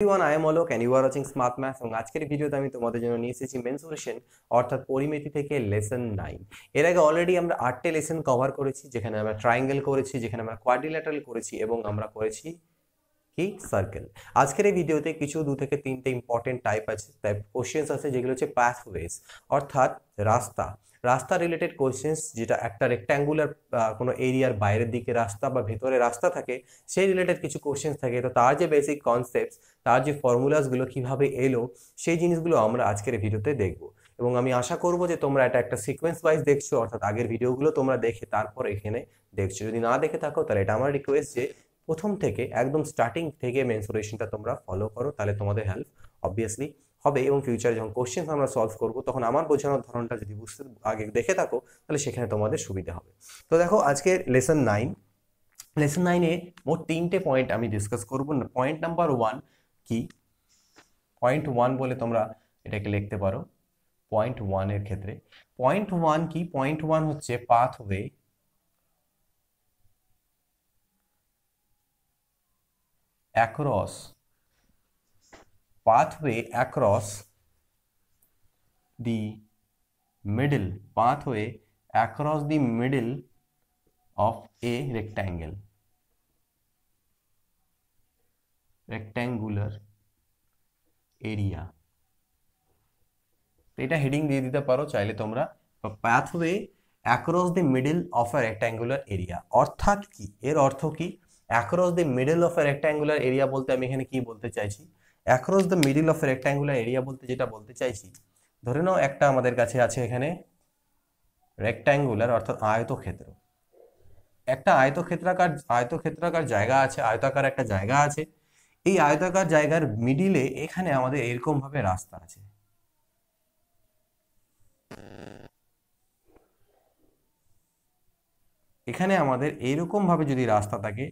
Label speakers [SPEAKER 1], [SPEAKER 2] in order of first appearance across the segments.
[SPEAKER 1] everyone, I am Alok and you are watching Smart Maths এবং আজকের ভিডিওতে আমি তোমাদের জন্য নিয়ে এসেছি মেনসুরেশন অর্থাৎ পরিমিতি থেকে লেসন 9। এর আগে অলরেডি আমরা 8টে লেসন কভার করেছি, যেখানে আমরা ট্রায়াঙ্গেল করেছি, যেখানে আমরা কোয়াড্রিল্যাটারাল করেছি এবং আমরা করেছি কি সার্কেল। আজকের এই ভিডিওতে কিছু 2 থেকে 3টে ইম্পর্টেন্ট টাইপ কোশ্চেন্স আছে, যেগুলো হচ্ছে পাথওয়েজ অর্থাৎ রাস্তা রিলেটেড কোশ্চেন্স, যেটা একটা রেক্ট্যাঙ্গুলার কোনো এরিয়ার বাইরের দিকে রাস্তা বা ভেতরে রাস্তা থাকে, সেই রিলেটেড কিছু কোশ্চেন্স থাকে। তো তার যে বেসিক কনসেপ্টস, তার যে ফর্মুলাসগুলো কিভাবে এলো, সেই জিনিসগুলো আমরা আজকের ভিডিওতে দেখব। এবং আমি আশা করব যে তোমরা এটা একটা সিকোয়েন্স ওয়াইজ দেখছো, অর্থাৎ আগের ভিডিওগুলো তোমরা দেখে তারপর এখানে দেখছো। যদি না দেখে থাকো তাহলে এটা আমার রিকোয়েস্ট যে প্রথম থেকে একদম স্টার্টিং থেকে মেনসুরেশনটা তোমরা ফলো করো, তাহলে তোমাদের হেল্প অবভিয়াসলি হবে। এবং ফিউচারে যখন কোশ্চেন আমরা সলভ করবো, তখন আমার বোঝানোর ধরনটা যদি বুঝতে আগে দেখে থাকো, তাহলে সেখানে তোমাদের সুবিধা হবে। তো দেখো, আজকে লেসন 9 মোট 3টে পয়েন্ট আমি ডিসকাস করবো। পয়েন্ট নাম্বার 1 কি, পয়েন্ট 1 বলে তোমরা এটাকে লিখতে পারো। পয়েন্ট 1 এর ক্ষেত্রে পয়েন্ট 1 কি, পয়েন্ট 1 হচ্ছে pathway across the middle of a rectangular area। তো এটা হেডিং দিয়ে দিতে পারো চাইলে তোমরা, pathway across the middle of a rectangular area. অর্থাৎ কি, এর অর্থ কি? Across the middle of a rectangular area বলতে আমি এখানে কি বলতে চাইছি? Across the middle of a rectangular area বলতে যেটা বলতে চাইছি, ধরে নাও একটা আমাদের কাছে আছে এখানে রেক্ট্যাঙ্গুলার অর্থাৎ আয়তক্ষেত্র। একটা আয়তক্ষেত্রাকার জায়গা আছে, আয়তাকার একটা জায়গা আছে। এই আয়তাকার জায়গার মিডিলে এখানে আমাদের এরকম ভাবে রাস্তা আছে। এখানে আমাদের এইরকম ভাবে যদি রাস্তা থাকে,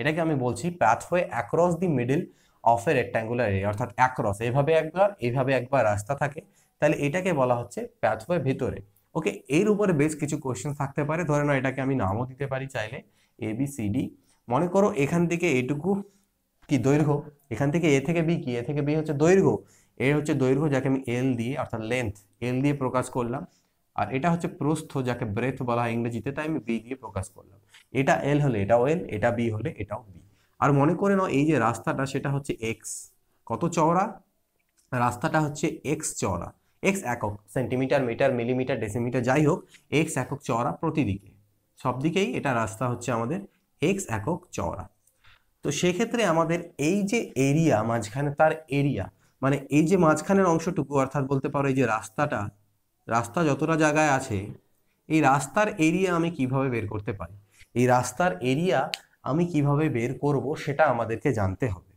[SPEAKER 1] এটাকে আমি বলছি pathway across the middle of A rectangular area. অর্থাৎ অ্যাক্রস এইভাবে একবার রাস্তা থাকে, তাহলে এটাকে বলা হচ্ছে পাথওয়ে ভিতরে। ওকে, এর উপরে বেশ কিছু কোশ্চেন থাকতে পারে। ধরে নাও এটাকে আমি নামও দিতে পারি চাইলে ABCD। মনে করো এখান থেকে এটুকু কি দৈর্ঘ্য, এখান থেকে এ থেকে বি কি, এ থেকে বি হচ্ছে দৈর্ঘ্য, এ হচ্ছে দৈর্ঘ্য যাকে আমি এল দিয়ে অর্থাৎ লেন্থ এল দিয়ে প্রকাশ করলাম। আর এটা হচ্ছে প্রস্থ যাকে ব্রেথ বলা হয় ইংরেজিতে, তাই আমি বি দিয়ে প্রকাশ করলাম। এটা এল হলে এটাও এল, এটা বি হলে এটাও বি। আর মনে করে নাও এই যে রাস্তাটা, সেটা হচ্ছে এক্স। কত চওড়া? রাস্তাটা হচ্ছে এক্স চওড়া। এক্স একক, সেন্টিমিটার, মিটার, মিলিমিটার, ডেসিমিটার, যাই হোক, এক্স একক চওড়া প্রতিদিকে, সব দিকেই এটা রাস্তা হচ্ছে আমাদের এক্স একক চওড়া। তো সেক্ষেত্রে আমাদের এই যে এরিয়া মাঝখানে, তার এরিয়া মানে এই যে মাঝখানের অংশটুকু, অর্থাৎ বলতে পারো এই যে রাস্তা যতটা জায়গায় আছে, এই রাস্তার এরিয়া আমি কিভাবে বের করতে পারি, এই রাস্তার এরিয়া আমি কিভাবে বের করব সেটা আমাদেরকে জানতে হবে।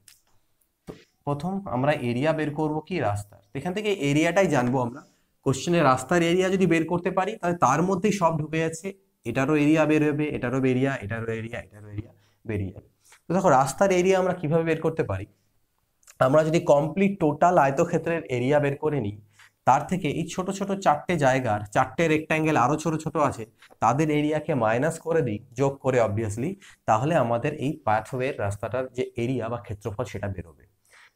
[SPEAKER 1] তো প্রথম আমরা এরিয়া বের করব কি রাস্তার, এখান থেকে এরিয়াটাই জানবো আমরা। কোশ্চেনে রাস্তার এরিয়া যদি বের করতে পারি, তাহলে তার মধ্যেই সব ঢুকে যাচ্ছে। এটারও এরিয়া বের হবে, এটারও এরিয়া বেরিয়ে যাবে। তো দেখো, রাস্তার এরিয়া আমরা কিভাবে বের করতে পারি? আমরা যদি কমপ্লিট টোটাল আয়তক্ষেত্রের এরিয়া বের করে নিই, তার থেকে এই ছোট ছোট 4টে জায়গার 4টে রেক্ট্যাঙ্গেল আরো ছোট ছোট আছে, তাদের এরিয়াকে মাইনাস করে দিই, যোগ করে অবভিয়াসলি, তাহলে আমাদের এই পাথওয়ের রাস্তাটার যে এরিয়া বা ক্ষেত্রফল সেটা বেরোবে।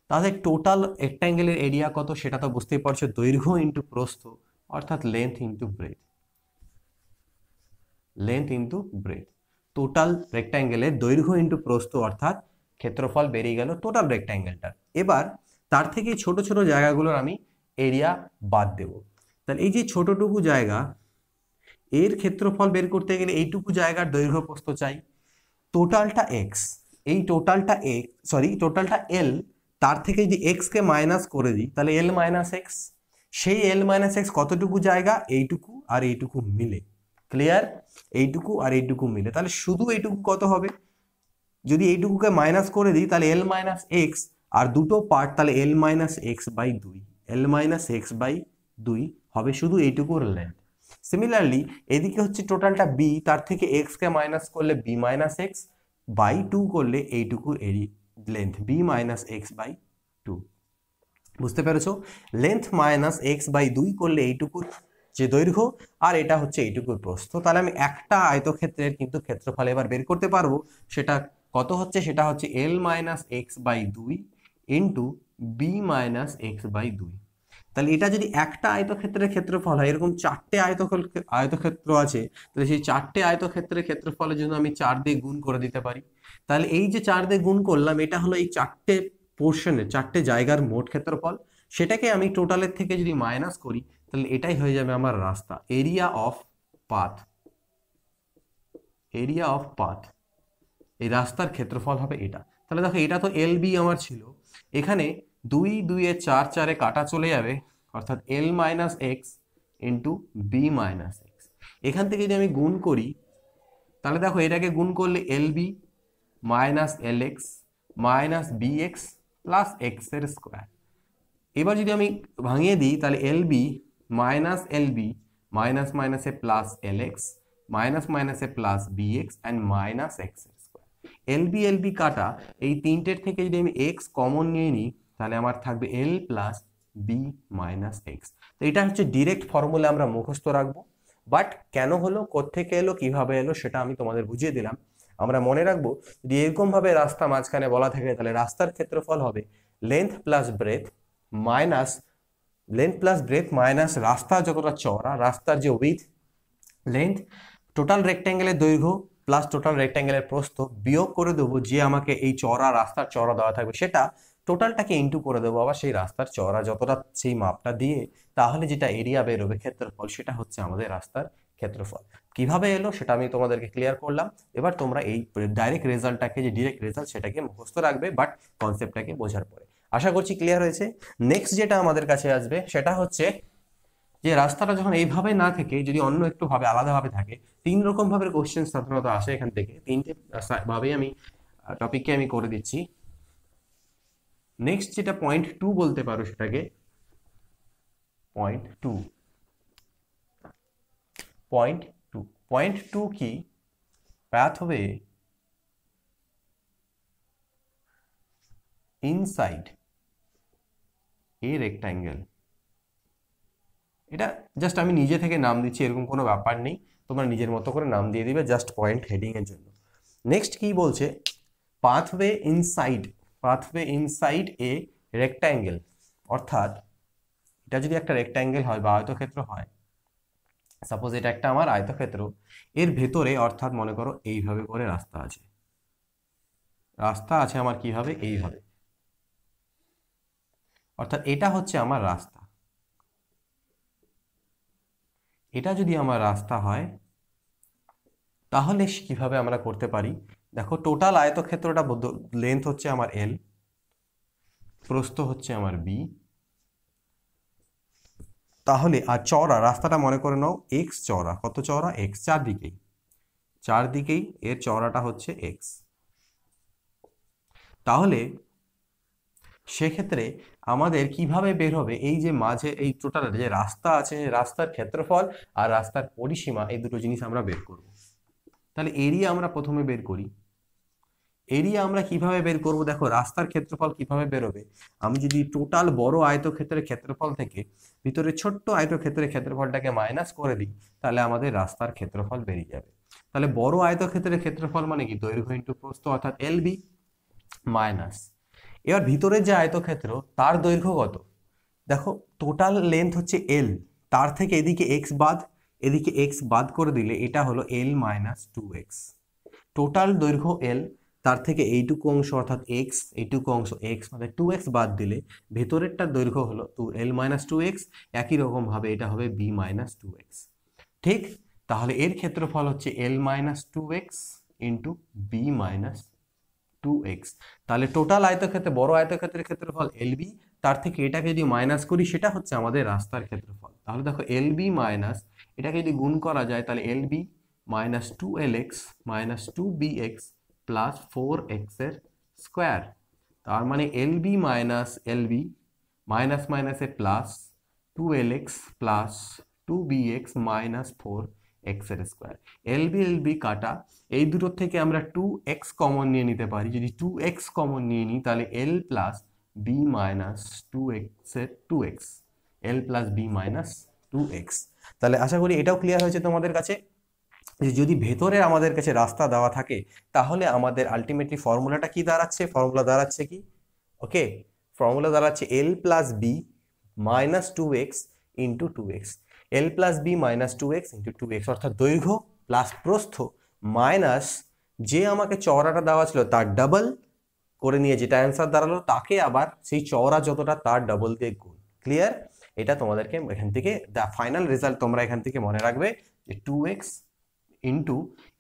[SPEAKER 1] তাহলে টোটাল রেক্ট্যাঙ্গেলের এরিয়া কত সেটা তো বুঝতেই পারছো, দৈর্ঘ্য ইন্টু প্রস্থ অর্থাৎ লেন্থ ইন্টু ব্রেথ। টোটাল রেক্ট্যাঙ্গেলের দৈর্ঘ্য ইন্টু প্রস্থ অর্থাৎ ক্ষেত্রফল বেরিয়ে গেল টোটাল রেক্ট্যাঙ্গেলটার। এবার তার থেকে ছোট ছোট জায়গাগুলোর আমি এরিয়া বাদ দেব। তাহলে এই যে ছোটটুকু জায়গা, এর ক্ষেত্রফল বের করতে গেলে এইটুকু জায়গার দৈর্ঘ্য প্রস্থ চাই। টোটালটা এক্স, এই টোটালটা এল, তার থেকে যদি এক্স কে মাইনাস করে দিই, তাহলে এল মাইনাস এক্স। সেই এল মাইনাস এক্স কতটুকু জায়গা? এইটুকু আর এইটুকু মিলে। ক্লিয়ার? এইটুকু আর এইটুকু মিলে, তাহলে শুধু এইটুকু কত হবে? যদি এইটুকুকে মাইনাস করে দিই, তাহলে এল মাইনাস এক্স, আর দুটো পার্ট, তাহলে এল মাইনাস এক্স বাই 2 হবে শুধু এইটুকুর লেন্থ। সিমিলারলি এদিকে হচ্ছে টোটালটা বি, তার থেকে এক্স কে মাইনাস করলে বি মাইনাস এক্স বাই 2 করলে এইটুকুর length B minus X by 2। বুঝতে পেরেছো? লেন্থ মাইনাস এক্স বাই 2 করলে এইটুকুর যে দৈর্ঘ্য, আর এটা হচ্ছে এইটুকুর প্রস্থ। তাহলে আমি একটা আয়তক্ষেত্রের কিন্তু ক্ষেত্রফল এবার বের করতে পারবো। সেটা কত হচ্ছে? সেটা হচ্ছে L minus X by 2 into B minus X by 2। তাহলে এটা যদি একটা আয়তক্ষেত্রের ক্ষেত্রফল হয়, এরকম চারটে আয়তক্ষেত্র আছে, তাহলে সেই চারটে আয়তক্ষেত্রের ক্ষেত্রফলের জন্য আমি 4 দিয়ে গুণ করে দিতে পারি। তাহলে এই যে 4 দিয়ে গুণ করলাম, এটা হলো এই চারটে পোর্শনের, চারটে জায়গার মোট ক্ষেত্রফল। সেটাকে আমি টোটালের থেকে যদি মাইনাস করি, তাহলে এটাই হয়ে যাবে আমার রাস্তা, area of path. Area of path, এই রাস্তার ক্ষেত্রফল হবে এটা। তাহলে দেখো এটা তো এল বি আমার ছিল, এখানে 2 2 এ 4 4 এ কাটা চলে যাবে, অর্থাৎ L minus X into B minus X. এখান থেকে যদি আমি গুণ করি, তাহলে দেখো এটাকে গুণ করলে L B minus L X minus B X plus X এর স্কোয়ার। এবার যদি আমি ভাঙিয়ে দিই, তাহলে L B minus L B minus মাইনাসে প্লাস এল এক্স মাইনাস মাইনাসে plus B X and minus X এর স্কোয়ার। এল বি কাটা, এই তিনটের থেকে যদি আমি এক্স কমন নিয়ে নিই, তাহলে আমার থাকবে এল প্লাস বি মাইনাস এক্স। তো এটা হচ্ছে ডিরেক্ট ফর্মুলা, আমরা মুখস্থ রাখবো। বাট কেন হলো, কোত্থেকে এলো, কিভাবে এলো, সেটা আমি তোমাদের বুঝিয়ে দিলাম। আমরা মনে রাখবো, যদি এরকম ভাবে রাস্তা মাঝখানে বলা থাকে, তাহলে রাস্তার ক্ষেত্রফল হবে লেন্থ প্লাস ব্রেথ মাইনাস রাস্তা যতটা চওড়া, রাস্তার যে উইথ, লেন্থ, টোটাল রেক্ট্যাঙ্গেলের দৈর্ঘ্য প্লাস টোটাল রেক্ট্যাঙ্গেলের প্রস্থ বিয়োগ করে দেবো, যে আমাকে এই চওড়া রাস্তার চওড়া দেওয়া থাকবে সেটা টোটালটাকে ইন্টু করে দেবো আবার সেই রাস্তার চওড়া যতটা, সেই মাপটা দিয়ে, তাহলে যেটা এরিয়া বেরোবে ক্ষেত্রফল, সেটা হচ্ছে আমাদের রাস্তার ক্ষেত্রফল। কিভাবে এলো সেটা আমি তোমাদেরকে ক্লিয়ার করলাম। এবার তোমরা এই ডাইরেক্ট রেজাল্টটাকে, যে ডিরেক্ট রেজাল্ট, সেটাকে মুখস্থ রাখবে, বাট কনসেপ্টটাকে বোঝার পরে। আশা করছি ক্লিয়ার হয়েছে। নেক্সট যেটা আমাদের কাছে আসবে, সেটা হচ্ছে যে রাস্তাটা যখন এইভাবে না থেকে যদি অন্য একটু ভাবে আলাদাভাবে থাকে, 3 রকম ভাবে কোশ্চেন সাধারণত আসে এখান থেকে। 3টে ভাবে আমি টপিককে আমি করে দিচ্ছি। নেক্সট যেটা পয়েন্ট 2 বলতে পারো, সেটাকে পয়েন্ট টু কি, pathway inside a rectangle। এটা জাস্ট আমি নিজে থেকে নাম দিচ্ছি, এরকম কোনো ব্যাপার নেই, তোমরা নিজের মতো করে নাম দিয়ে দিবে জাস্ট পয়েন্ট হেডিং এর জন্য। নেক্সট কি বলছে, পাথওয়ে ইনসাইড এ রেক্ট্যাঙ্গেল, অর্থাৎ এটা যদি একটা রেক্ট্যাঙ্গেল হয় বা আয়তক্ষেত্র হয়, সাপোজ এটা একটা আমার আয়তক্ষেত্র, এর ভেতরে, অর্থাৎ মনে করো এইভাবে করে রাস্তা আছে আমার কিভাবে, এইভাবে, অর্থাৎ এটা হচ্ছে আমার রাস্তা। এটা যদি আমার রাস্তা হয়, তাহলে কিভাবে আমরা করতে পারি, দেখো টোটাল আয়তক্ষেত্রটা লেন্থ হচ্ছে আমার এল, প্রস্থ হচ্ছে আমার বি, তাহলে আর চওড়া রাস্তাটা মনে করে নাও এক্স চওড়া, কত চওড়া, এক্স, চারদিকেই এর চওড়াটা হচ্ছে এক্স। তাহলে সেক্ষেত্রে আমাদের কিভাবে বের হবে, এই যে মাঝে এই টোটাল যে রাস্তা আছে, রাস্তার ক্ষেত্রফল আর রাস্তার পরিসীমা, এই দুটো জিনিস আমরা বের করব। তাহলে এরিয়া আমরা প্রথমে বের করি। এরিয়া আমরা কিভাবে বের করব, দেখো রাস্তার ক্ষেত্রফল কিভাবে বেরোবে, আমি যদি টোটাল বড় আয়তক্ষেত্রের ক্ষেত্রফল থেকে ভিতরে ছোট্ট আয়তক্ষেত্রের ক্ষেত্রফলটাকে মাইনাস করে দিই, তাহলে আমাদের রাস্তার ক্ষেত্রফল বেরিয়ে যাবে। তাহলে বড় আয়তক্ষেত্রের ক্ষেত্রফল মানে কি, দৈর্ঘ্য ইন্টু প্রস্থ, অর্থাৎ এল বি মাইনাস, এবার ভিতরের যে আয়তক্ষেত্র তার দৈর্ঘ্য কত, দেখো টোটাল লেন্থ হচ্ছে এল, তার থেকে এদিকে এক্স বাদ করে দিলে এটা হলো এল মাইনাস 2x। টোটাল দৈর্ঘ্য এল, তার থেকে এইটুকু অংশ অর্থাৎ এক্স, এইটুকু অংশ এক্স, মানে 2x বাদ দিলে ভেতরেরটার দৈর্ঘ্য হলো এল মাইনাস 2x। একই রকম ভাবে এটা হবে বি মাইনাস 2x। ঠিক, তাহলে এর ক্ষেত্রফল হচ্ছে L minus 2x into B minus 2x। তাহলে টোটাল আয়তক্ষেত্রে, বড় আয়তক্ষেত্রের ক্ষেত্রফল এলবি, তার থেকে এটাকে যদি মাইনাস করি, সেটা হচ্ছে আমাদের রাস্তার ক্ষেত্রফল। তাহলে দেখো এলবি মাইনাস, এটাকে যদি গুণ করা যায়, তাহলে LB minus 2lx minus 2bx plus 4x এর স্কোয়ার। তার মানে এলবি মাইনাস এলবি মাইনাস মাইনাসে plus 2lx plus 2bx minus 4x এর স্কোয়ার। এলবি কাটা, এই দুটোর থেকে আমরা 2x কমন নিয়ে নিতে পারি। যদি 2x কমন নিয়ে নিই, তাহলে l plus B minus 2x, l plus B minus 2x। তাহলে আশা করি এটাও ক্লিয়ার হয়েছে তোমাদের কাছে, যে যদি ভেতরে আমাদের কাছে রাস্তা দেওয়া থাকে, তাহলে আমাদের আলটিমেটলি ফর্মুলাটা কি দাঁড়াচ্ছে, ফর্মুলা দাঁড়াচ্ছে কি, ওকে, ফর্মুলা দাঁড়াচ্ছে L plus B minus 2x into 2x, L plus B minus 2x into 2x, অর্থাৎ দৈর্ঘ্য প্লাস প্রস্থ মাইনাস যে আমাকে চওড়াটা দেওয়া ছিল তার ডাবল করে নিয়ে যেটা অ্যান্সার দাঁড়ালো তাকে আবার সেই চওড়া যতটা তার ডাবল দিয়ে গুণ। ক্লিয়ার? এটা তোমাদেরকে এখান থেকে দ্য ফাইনাল রেজাল্ট তোমরা এখান থেকে মনে রাখবে যে 2x into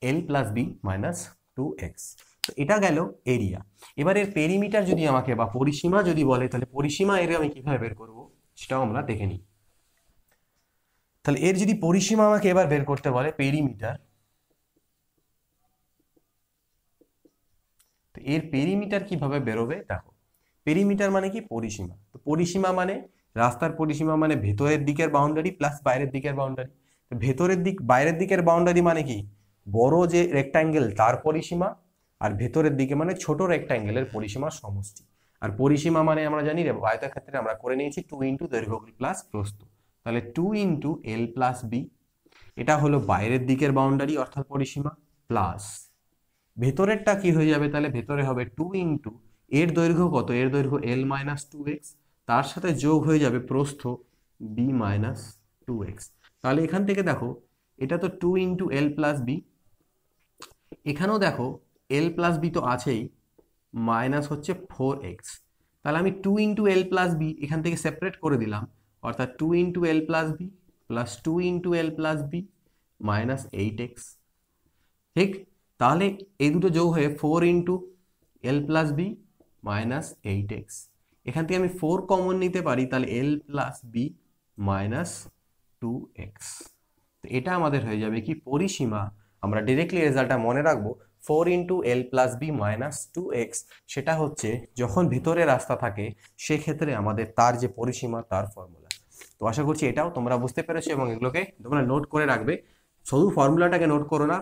[SPEAKER 1] L plus B minus 2x। তো এটা গেল এরিয়া। এবার এর পেরিমিটার যদি আমাকে বা পরিসীমা যদি বলে তাহলে পরিসীমা এর আমি কিভাবে বের করব সেটাও আমরা দেখে নিই। তাহলে এর যদি পরিসীমা আমাকে এবার বের করতে বলে পেরিমিটার, তো এর পেরিমিটার কিভাবে বেরোবে দেখো। পেরিমিটার মানে কি? পরিসীমা। তো পরিসীমা মানে রাস্তার পরিসীমা মানে ভেতরের দিকের বাউন্ডারি প্লাস বাইরের দিকের বাউন্ডারি। তো ভেতরের দিক বাইরের দিকের বাউন্ডারি মানে কি? বড় যে রেক্ট্যাঙ্গেল তার পরিসীমা, আর ভেতরের দিকে মানে ছোট রেক্ট্যাঙ্গেলের পরিসীমার সমষ্টি। আর পরিসীমা মানে আমরা জানি রে আয়তক্ষেত্রে আমরা করে নিয়েছি 2 ইন্টু দৈর্ঘ্য প্লাস প্রস্থ। তাহলে 2 ইন্টু এল প্লাস বি, এটা হলো বাইরের দিকের বাউন্ডারি অর্থাৎ পরিসীমা, প্লাস ভেতরেরটা কি হয়ে যাবে? তাহলে ভেতরে হবে 2 ইন্টু এর দৈর্ঘ্য কত? এর দৈর্ঘ্য এল মাইনাস 2x, তার সাথে যোগ হয়ে যাবে প্রস্থ বি মাইনাস 2x। তাহলে এখান থেকে দেখো এটা তো 2 ইন্টু এল প্লাস বি, এখানেও দেখো এল প্লাস বি তো আছেই, মাইনাস হচ্ছে 4x। তাহলে আমি 2 ইন্টু এল প্লাস বি এখান থেকে সেপারেট করে দিলাম, অর্থাৎ 2 into L plus B plus 2 into L plus B minus 8x। ঠিক? তাহলে এই দুটো যোগ হয়ে 4 into L plus B minus 8x। এখান থেকে আমি 4 কমন নিতে পারি, তাহলে এল প্লাস বি মাইনাস 2x। তো এটা আমাদের হয়ে যাবে কি? পরিসীমা। আমরা ডিরেক্টলি রেজাল্টটা মনে রাখবো 4 into L plus B minus 2x, সেটা হচ্ছে যখন ভিতরে রাস্তা থাকে সেক্ষেত্রে আমাদের তার যে পরিসীমা তার ফর্মুলা। তো আশা করছি এটাও তোমরা বুঝতে পেরেছো এবং এগুলোকে তোমরা নোট করে রাখবে। শুধু ফর্মুলাটাকে নোট করো না,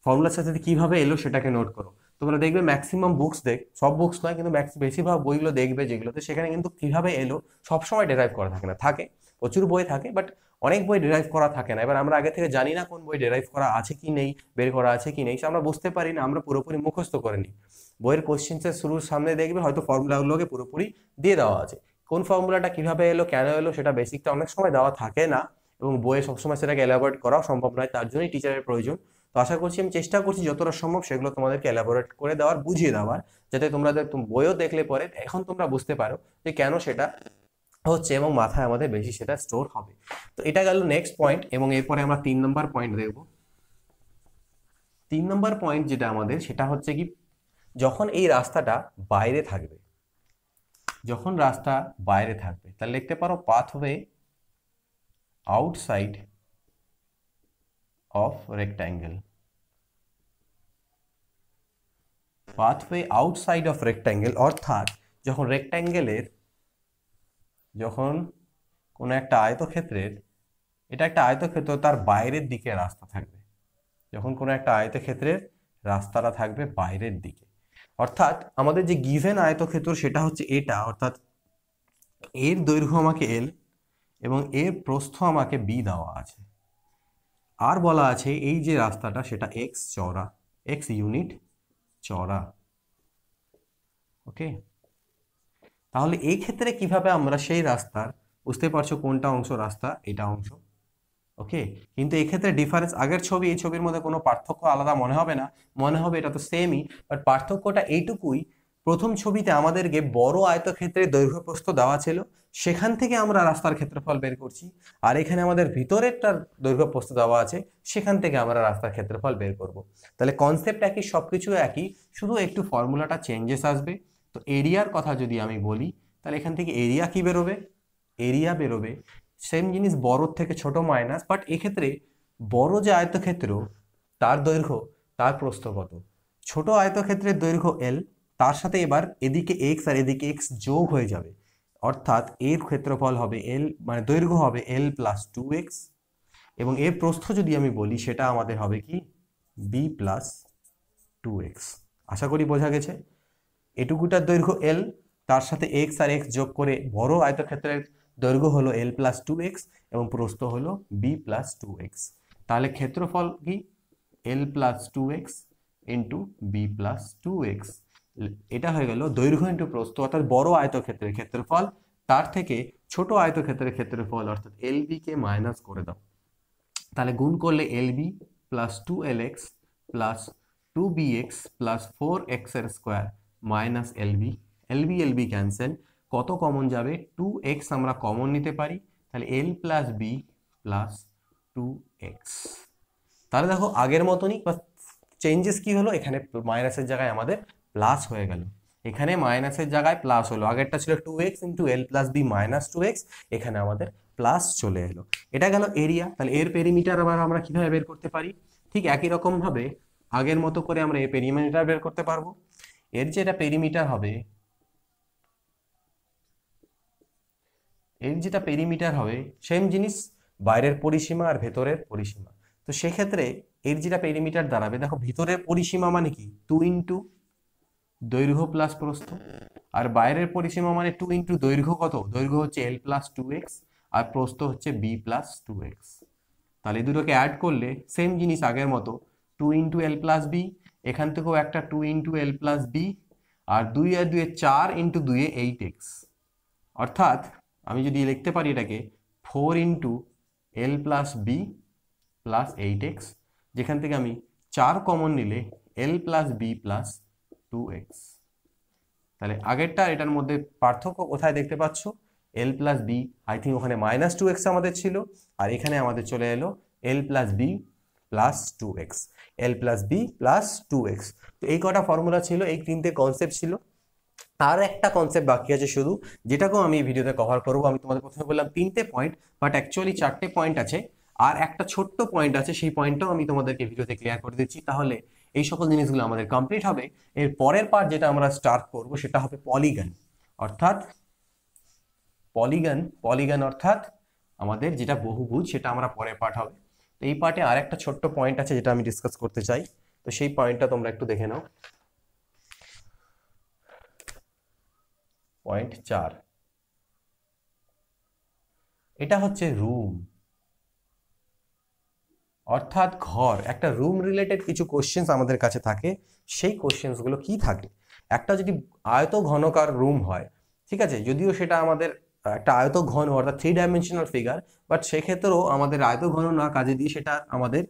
[SPEAKER 1] ফর্মুলার সাথে কিভাবে এলো সেটাকে নোট করো। তোমরা দেখবে ম্যাক্সিমাম বুকস সব বুকস নয় কিন্তু বেশিরভাগ বইগুলো দেখবে যেগুলোতে সেখানে কিন্তু কিভাবে এলো সবসময় ডেরাইভ করা থাকে না, থাকে প্রচুর বই থাকে বাট অনেক বই ডেরাইভ করা থাকে না। এবার আমরা আগে থেকে জানি না কোন বই ডেরাইভ করা আছে কি নেই, বের করা আছে কি নেই, সে আমরা বুঝতে পারি না, আমরা পুরোপুরি মুখস্থ করে নিই। বইয়ের কোশ্চেন্সের শুরুর সামনে দেখবে হয়তো ফর্মুলাগুলোকে পুরোপুরি দিয়ে দেওয়া আছে, কোন ফর্মুলাটা কিভাবে এলো কেন এলো সেটা বেসিকটা অনেক সময় দেওয়া থাকে না, এবং বইয়ে সবসময় সেটাকে এলাবোরেট করাও সম্ভব নয়, তার জন্যই টিচারের প্রয়োজন। তো আশা করছি আমি চেষ্টা করছি যতটা সম্ভব সেগুলো তোমাদেরকে এলাবোরেট করে দেওয়ার, বুঝিয়ে দেওয়ার, যাতে তোমরা বইও দেখলে পরে এখন তোমরা বুঝতে পারো যে কেন সেটা হচ্ছে এবং মাথায় আমাদের বেশি সেটা স্টোর হবে। তো এটা গেল নেক্সট পয়েন্ট, এবং এরপরে আমরা 3 নম্বর পয়েন্ট দেখব। 3 নম্বর পয়েন্ট যেটা আমাদের সেটা হচ্ছে কি, যখন এই রাস্তাটা বাইরে থাকবে, যখন রাস্তা বাইরে থাকবে তাহলে লিখতে পারো pathway outside of rectangle. Pathway outside of rectangle অর্থাৎ যখন রেক্ট্যাঙ্গেলের, যখন কোনো একটা আয়তক্ষেত্রের, এটা একটা আয়তক্ষেত্র তার বাইরের দিকে রাস্তা থাকবে, যখন কোনো একটা আয়তক্ষেত্রের রাস্তাটা থাকবে বাইরের দিকে, অর্থাৎ আমাদের যে গিভেন আয়তক্ষেত্র সেটা হচ্ছে এটা, অর্থাৎ এর দৈর্ঘ্য আমাকে এল এবং এর প্রস্থ আমাকে বি দেওয়া আছে, আর বলা আছে এই যে রাস্তাটা সেটা এক্স চওড়া, এক্স ইউনিট চওড়া। ওকে, তাহলে এই ক্ষেত্রে কিভাবে আমরা সেই রাস্তার, বুঝতে পারছো কোনটা অংশ রাস্তা, এটা অংশ। ওকে, কিন্তু এই ক্ষেত্রে ডিফারেন্স, আগের ছবি এই ছবির মধ্যে কোনো পার্থক্য আলাদা মনে হবে না, মনে হবে এটা তো সেমই, বাট পার্থক্যটা এইটুকুই, প্রথম ছবিতে আমাদেরকে বড় আয়তক্ষেত্রের দৈর্ঘ্য প্রস্থ দেওয়া ছিল, সেখান থেকে আমরা রাস্তার ক্ষেত্রফল বের করছি, আর এখানে আমাদের ভিতরেরটার দৈর্ঘ্য প্রস্থ দেওয়া আছে, সেখান থেকে আমরা রাস্তার ক্ষেত্রফল বের করব। তাহলে কনসেপ্ট একই, সবকিছু একই, শুধু একটু ফর্মুলাটা চেঞ্জেস আসবে। তো এরিয়ার কথা যদি আমি বলি তাহলে এখান থেকে এরিয়া কি বেরোবে? এরিয়া বেরোবে সেম জিনিস বড়র থেকে ছোট মাইনাস, বাট এক্ষেত্রে বড় যে আয়তক্ষেত্র তার দৈর্ঘ্য তার প্রস্থ কত, ছোট আয়তক্ষেত্রের দৈর্ঘ্য এল, তার সাথে এবার এদিকে এক্স আর এদিকে এক্স যোগ হয়ে যাবে, অর্থাৎ এর ক্ষেত্রফল হবে এল, মানে দৈর্ঘ্য হবে এল প্লাস 2x, এবং এর প্রস্থ যদি আমি বলি সেটা আমাদের হবে কি বি প্লাস 2x। আশা করি বোঝা গেছে। এটুকুটার দৈর্ঘ্য এল, তার সাথে এক্স আর এক্স যোগ করে বড় আয়তক্ষেত্রের দৈর্ঘ্য হলো এল প্লাস 2x এবং প্রস্থ হলো বি প্লাস 2x। তাহলে ক্ষেত্রফল কি? L plus 2x into B plus 2x। এটা হয়ে গেল দৈর্ঘ্য ইন্টু প্রস্থ, অর্থাৎ বড় আয়তক্ষেত্রের ক্ষেত্রফল তার থেকে ছোট আয়তক্ষেত্রের ক্ষেত্রফল অর্থাৎ এলবি কে মাইনাস করে দাও। তাহলে গুণ করলে LB plus 2lx plus 2bx plus 4x এর square minus LB, LB LB cancel, কত কমন যাবে 2x আমরা কমন নিতে পারি, তাহলে l plus B plus 2x। তাহলে দেখো আগের মতনই, চেঞ্জেস কি হলো, এখানে মাইনাসের জায়গায় আমাদের প্লাস হয়ে গেল, এখানে মাইনাসের জায়গায় প্লাস হলো, আগেরটা ছিল 2x into L plus B minus 2x, এখানে আমাদের প্লাস চলে এলো। এটা গেল এরিয়া। তাহলে এর পেরিমিটার আবার আমরা কিভাবে বের করতে পারি, ঠিক একই রকম ভাবে আগের মতো করে আমরা এই পেরিমিটার বের করতে পারবো। এর যেটা পেরিমিটার হবে, এর যেটা পেরিমিটার হবে সেম জিনিস, বাইরের পরিসীমা আর ভেতরের পরিসীমা। তো সেক্ষেত্রে এর যেটা পেরিমিটার দাঁড়াবে, দেখো ভিতরের পরিসীমা মানে কি 2 ইন্টু দৈর্ঘ্য প্লাস প্রস্থ, আর বাইরের পরিসীমা মানে 2 ইন্টু দৈর্ঘ্য, কত দৈর্ঘ্য হচ্ছে l প্লাস 2x আর প্রস্থ হচ্ছে b প্লাস 2x। তাহলে এই দুটোকে অ্যাড করলে সেম জিনিস আগের মতো 2 ইন্টু এল প্লাস বি, এখান থেকেও একটা 2 ইন্টু এল প্লাস বি, আর 2 আর 2 4 ইন্টু 2 8x, অর্থাৎ আমি যদি লিখতে পারি এটাকে 4 into L plus B plus 8x, যেখান থেকে আমি 4 কমন নিলে এল প্লাস বি প্লাস 2x। তাহলে আগেরটা এটার মধ্যে পার্থক্য কোথায় দেখতে পাচ্ছ, এল প্লাস বি আই থিঙ্ক ওখানে মাইনাস 2x আমাদের ছিল, আর এখানে আমাদের চলে এলো এল plus B plus 2x, L plus B plus 2x। তো এই কটা ফর্মুলা ছিল, এই তিনটে কনসেপ্ট ছিল। আর একটা কনসেপ্ট বাকি আছে শুধু, যেটাকেও আমি এই ভিডিওতে কভার করবো। আমি তোমাদের প্রথমে বললাম 3টে পয়েন্ট, বাট অ্যাকচুয়ালি 4টে পয়েন্ট আছে, আর একটা ছোট্ট পয়েন্ট আছে, সেই পয়েন্টটাও আমি তোমাদেরকে ভিডিওতে ক্লিয়ার করে দিচ্ছি। তাহলে এই সকল জিনিসগুলো আমাদের কমপ্লিট হবে। এর পরের পার্ট যেটা আমরা স্টার্ট করব সেটা হবে পলিগন, অর্থাৎ পলিগন অর্থাৎ আমাদের যেটা বহুভুজ, সেটা আমরা পরের পার্ট হবে। তো এই পার্টে আর একটা ছোট্ট পয়েন্ট আছে যেটা আমি ডিসকাস করতে চাই, তো সেই পয়েন্টটা তোমরা একটু দেখে নাও। পয়েন্ট 4, এটা হচ্ছে রুম, অর্থাৎ ঘর। একটা রুম রিলেটেড কিছু কোশ্চেন্স আমাদের কাছে থাকে, সেই কোশ্চেন্সগুলো কি থাকে, একটা যদি আয়ত ঘনকার রুম হয়, ঠিক আছে, যদিও সেটা আমাদের একটা আয়ত ঘন অর্থাৎ 3 ডাইমেনশনাল ফিগার, বাট সেক্ষেত্রেও আমাদের আয়ত ঘন না কাজে দিয়ে সেটা আমাদের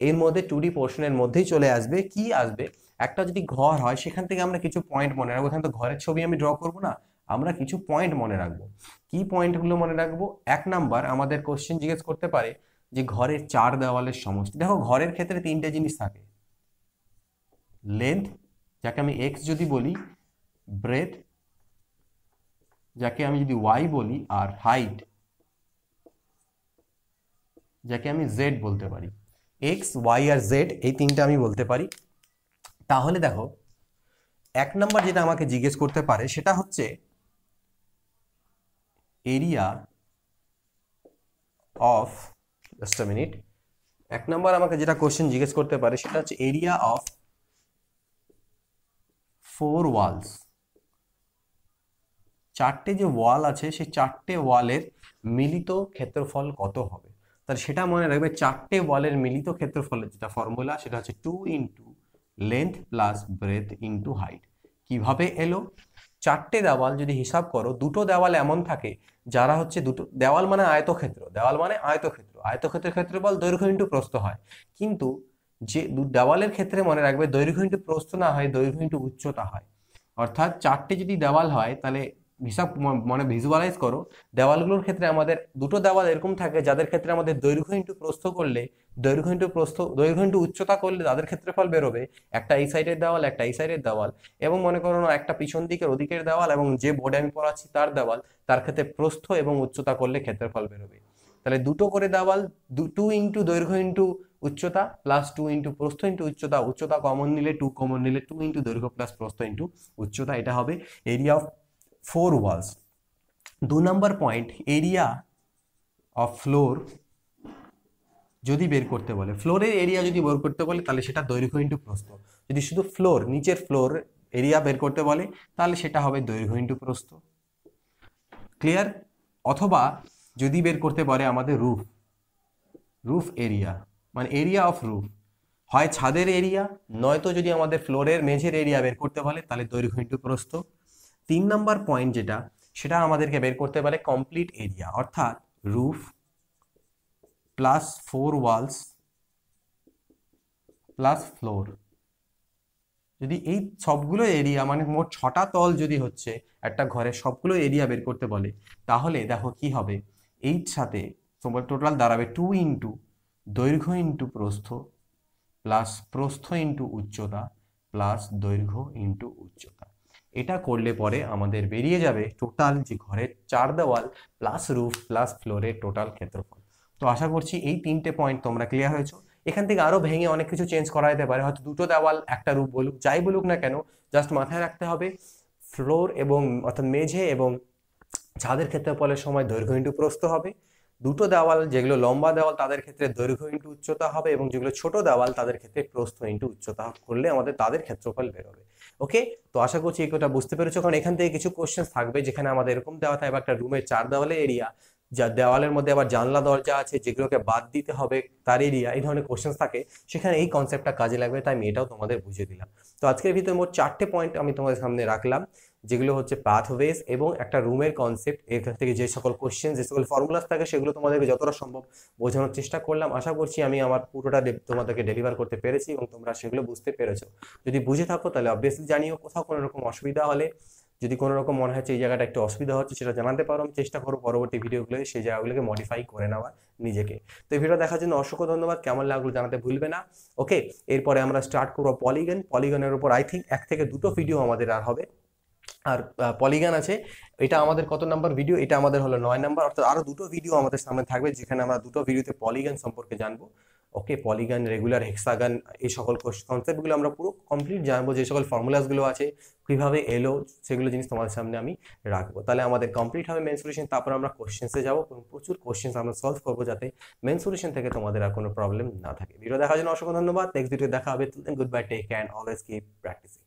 [SPEAKER 1] এর মধ্যে 2D পোর্শনের মধ্যেই চলে আসবে। কি আসবে, একটা যদি ঘর হয় সেখান থেকে আমরা কিছু পয়েন্ট মনে রাখবো। এখানে তো ঘরের ছবি আমি ড্র করবো না, আমরা কিছু পয়েন্ট মনে রাখবো। কি পয়েন্টগুলো মনে রাখবো, 1 নাম্বার আমাদের কোশ্চেন জিজ্ঞেস করতে পারে যে ঘরের 4 দেওয়ালের সমষ্টি। দেখো ঘরের ক্ষেত্রে 3টে জিনিস থাকে, লেন্থ যাকে আমি এক্স যদি বলি, ব্রেথ যাকে আমি যদি ওয়াই বলি, আর হাইট যাকে আমি জেড বলতে পারি। এক্স ওয়াই আর জেড এই 3টে আমি বলতে পারি। তাহলে দেখো 1 নাম্বার যেটা আমাকে জিজ্ঞেস করতে পারে সেটা হচ্ছে area of, just a minute, 1 number আমাকে যেটা কোশ্চেন জিজ্ঞেস করতে পারে সেটা হচ্ছে এরিয়া অফ 4 ওয়ালস। 4টে যে ওয়াল আছে সেই 4টে ওয়ালের মিলিত ক্ষেত্রফল কত হবে। তাহলে সেটা মনে রাখবে, 4টে ওয়ালের মিলিত ক্ষেত্রফলের যেটা ফর্মুলা সেটা হচ্ছে 2 into length plus breadth into height. কিভাবে এলো, 4টে দেওয়াল যদি হিসাব করো, দুটো দেওয়াল এমন থাকে যারা হচ্ছে, দুটো দেওয়াল মানে আয়তক্ষেত্র, দেওয়াল মানে আয়তক্ষেত্র, আয়তক্ষেত্রের ক্ষেত্রফল দৈর্ঘ্য ইন্টু প্রস্থ হয়। কিন্তু যে দেওয়ালের ক্ষেত্রে মনে রাখবে দৈর্ঘ্য ইন্টু প্রস্থ না হয়, দৈর্ঘ্য ইন্টু উচ্চতা হয়। অর্থাৎ 4টে যদি দেওয়াল হয়, তাহলে হিসাব মানে ভিজুয়ালাইজ করো, দেওয়ালগুলোর ক্ষেত্রে আমাদের দুটো দেওয়াল এরকম থাকে যাদের ক্ষেত্রে আমাদের দৈর্ঘ্য ইন্টু প্রস্থ করলে, দৈর্ঘ্য ইন্টু প্রস্থ, দৈর্ঘ্য ইন্টু উচ্চতা করলে তাদের ক্ষেত্রফল বেরোবে, একটা এই সাইডের দেওয়াল, একটা এই সাইডের দেওয়াল, এবং মনে করো না একটা পিছন দিকের ওদিকের দেওয়াল এবং যে বোর্ডে আমি পড়াচ্ছি তার দেওয়াল, তার ক্ষেত্রে প্রস্থ এবং উচ্চতা করলে ক্ষেত্রফল বেরোবে। তাহলে দুটো করে দেওয়াল, 2 ইন্টু দৈর্ঘ্য ইন্টু উচ্চতা প্লাস 2 ইন্টু প্রস্থ ইন্টু উচ্চতা, উচ্চতা কমন নিলে 2 কমন নিলে 2 ইন্টু দৈর্ঘ্য প্লাস প্রস্থ ইন্টু উচ্চতা, এটা হবে area of 4 walls. 2 number point, area of floor যদি বের করতে বলে, ফ্লোরের এরিয়া যদি বের করতে বলে তাহলে সেটা দৈর্ঘ্য ইন্টু প্রস্থ। যদি শুধু ফ্লোর, নিচের ফ্লোর এরিয়া বের করতে বলে তাহলে সেটা হবে দৈর্ঘ্য ইন্টু প্রস্থ। ক্লিয়ার? অথবা যদি বের করতে পারে আমাদের রুফ, রুফ এরিয়া মানে এরিয়া অফ রুফ, হয় ছাদের এরিয়া, নয়তো যদি আমাদের ফ্লোরের মেঝের এরিয়া বের করতে বলে তাহলে দৈর্ঘ্য ইন্টু প্রস্থ। 3 নাম্বার পয়েন্ট যেটা, সেটা আমাদেরকে বের করতে পারে কমপ্লিট এরিয়া, অর্থাৎ roof plus 4 walls plus floor. যদি এই সবগুলো এরিয়া মানে মোট 6টা তল যদি হচ্ছে একটা ঘরের সবগুলো এরিয়া বের করতে বলে, তাহলে দেখো কি হবে, এইর সাথে তোমার টোটাল দাঁড়াবে 2 ইন্টু দৈর্ঘ্য ইন্টু প্রস্থ প্লাস প্রস্থ ইন্টু উচ্চতা প্লাস দৈর্ঘ্য ইন্টু উচ্চতা। এটা করলে পরে আমাদের বেরিয়ে যাবে টোটাল যে ঘরের 4 দেওয়াল প্লাস রুফ প্লাস ফ্লোরের টোটাল ক্ষেত্রফল। তো আশা করছি এই 3টে পয়েন্ট তোমরা ক্লিয়ার হয়েছো। এখান থেকে আরো ভেঙে অনেক কিছু চেঞ্জ করা যেতে পারে, হয়তো 2টো দেওয়াল একটা রুফ বলুক, যাই বলুক না কেন, জাস্ট মাথায় রাখতে হবে ফ্লোর এবং অর্থাৎ মেঝে এবং ছাদের ক্ষেত্রফলের সময় দৈর্ঘ্য ইন্টু প্রস্থ হবে। 2টো দেওয়াল যেগুলো লম্বা দেওয়াল তাদের ক্ষেত্রে দৈর্ঘ্য ইন্টু উচ্চতা হবে, এবং যেগুলো ছোট দেওয়াল তাদের ক্ষেত্রে প্রস্থ ইন্টু উচ্চতা করলে আমাদের তাদের ক্ষেত্রফল বেরোবে। ওকে, তো আশা করছি এই কথা বুঝতে পেরেছো, কারণ এখান থেকে কিছু কোশ্চেন থাকবে যেখানে আমাদের এরকম দেওয়া থাকবে একটা রুমের 4 দেওয়ালের এরিয়া, যা দেওয়ালের মধ্যে আবার জানলা দরজা আছে যেগুলোকে বাদ দিতে হবে তার এরিয়া, এই ধরনের কোশ্চেন থাকে, সেখানে এই কনসেপ্টটা কাজে লাগবে, তাই আমি এটাও তোমাদের বুঝিয়ে দিলাম। তো আজকের ভিতরে মোট 4টে পয়েন্ট আমি তোমাদের সামনে রাখলাম, যেগুলো হচ্ছে পাথওয়েজ এবং একটা রুমের কনসেপ্ট। এখান থেকে যে সকল কোশ্চেন যে সকল ফর্মুলাস থাকে সেগুলো তোমাদেরকে যতটা সম্ভব বোঝানোর চেষ্টা করলাম। আশা করছি আমি আমার পুরোটা তোমাদেরকে ডেলিভার করতে পেরেছি এবং তোমরা সেগুলো বুঝতে পেরেছো। যদি বুঝে থাকো তাহলে অবভিয়াসলি জানিও, কোথাও কোনো রকম অসুবিধা হলে, যদি কোনো রকম মনে হচ্ছে এই জায়গাটা একটু অসুবিধা হচ্ছে সেটা জানাতে পারো, আমি চেষ্টা করবো পরবর্তী ভিডিওগুলোয় সেই জায়গাগুলোকে মডিফাই করে নেওয়ার নিজেকে। তো এই ভিডিও দেখার জন্য অসংখ্য ধন্যবাদ, কেমন লাগলো জানাতে ভুলবে না। ওকে, এরপরে আমরা স্টার্ট করবো পলিগনের উপর আই থিঙ্ক 1 থেকে 2টো ভিডিও আমাদের আর হবে। আর পলিগন আছে, এটা আমাদের কত নাম্বার ভিডিও, এটা আমাদের হলো 9 নাম্বার, অর্থাৎ আরো 2টো ভিডিও আমাদের সামনে থাকবে যেখানে আমরা 2টো ভিডিওতে পলিগন সম্পর্কে জানবো। ওকে, পলিগন, রেগুলার, হেক্সাগন, এই সকল কনসেপ্টগুলো আমরা পুরো কমপ্লিট জানবো, যে সকল ফর্মুলাসগুলো আছে কিভাবে এলো সেগুলো জিনিস তোমাদের সামনে আমি রাখবো। তাহলে আমাদের কমপ্লিট হবে মেন সলিউশন, তারপর আমরা কোশ্চেন্সে যাবো এবং প্রচুর কোশ্চেন্স আমরা সলভ করবো যাতে মেন সলিউশন থেকে তোমাদের আর কোনো প্রবলেম না থাকে। ভিডিও দেখার জন্য অসংখ্য ধন্যবাদ, নেক্সট ভিডিও দেখা হবে। Good bye, take care, always keep practising.